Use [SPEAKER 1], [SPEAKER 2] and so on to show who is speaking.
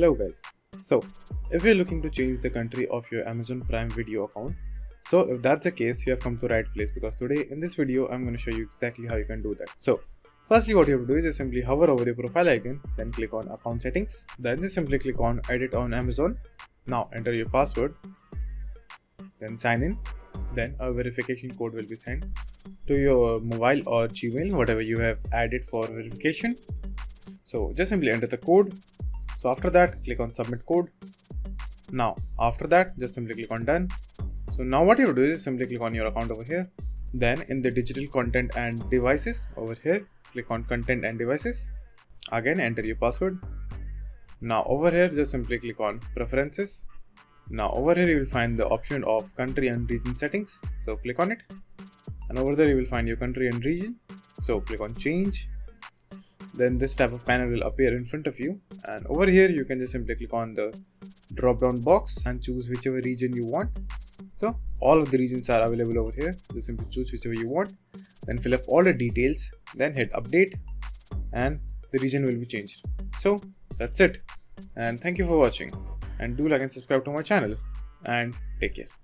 [SPEAKER 1] Hello guys. So, if you're looking to change the country of your Amazon Prime Video account, so if that's the case, you have come to the right place because today in this video, I'm going to show you exactly how you can do that. So, firstly what you have to do is just simply hover over your profile icon, then click on account settings, then just simply click on edit on Amazon. Now enter your password, then sign in, then a verification code will be sent to your mobile or Gmail, whatever you have added for verification. So just simply enter the code. So after that, click on submit code. Now after that, just simply click on done. So now what you do is simply click on your account over here. Then in the digital content and devices over here, click on content and devices. Again enter your password. Now over here, just simply click on preferences. Now over here you will find the option of country and region settings. So click on it. And over there you will find your country and region. So click on change. Then this type of panel will appear in front of you, and over here you can just simply click on the drop down box and choose whichever region you want. So all of the regions are available over here. Just simply choose whichever you want, then fill up all the details, then hit update, and the region will be changed. So that's it, and thank you for watching, and do like and subscribe to my channel, and take care.